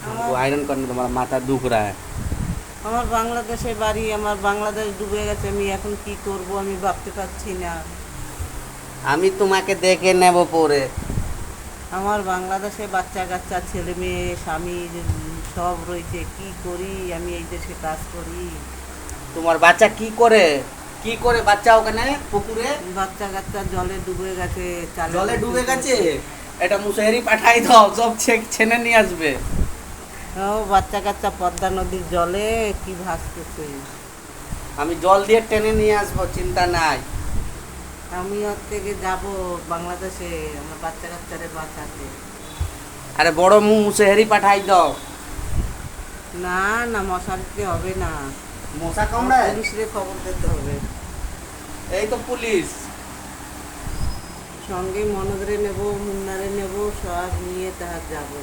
हमको आयरन करने তোমার মাথা দুখ रहा है আমার বাংলাদেশে বাড়ি, আমার বাংলাদেশ ডুবে গেছে, আমি এখন কি করব আমি ভাবতে পারছি না। আমি তোমাকে দেখে নেব পরে। আমার বাংলাদেশে বাচ্চা কাচ্চা ছেলে মেয়ে স্বামী সব রয়েছে, কি করি আমি এই দেশে কাজ করি। তোমার বাচ্চা কি করে, কি করে বাচ্চা ওখানে পুকুরে? বাচ্চা কাচ্চা জলে ডুবে গেছে, জলে ডুবে গেছে, এটা মুসাহেরি পাঠাই দাও, সব ছেনে নিয়ে আসবে। ও বাচ্চা কাচ্চা পদ্মা নদীর জলে কি ভাসতেছে। আমি জল দিয়ে টেনে নিয়ে আসবো, চিন্তা নাই। আমি ওর থেকে যাবো বাংলাদেশে আমার বাচ্চা কাচ্চারে বাঁচাতে। আরে বড় মুসাহেরি পাঠাই দাও। না না, মশারিতে হবে না, মশা কামড়ায়? পুলিশরে খবর দিতে হবে। এই তো পুলিশ। সঙ্গে মনোজরে নেব, মুন্নারে নেব, সব নিয়ে তাহার যাবো।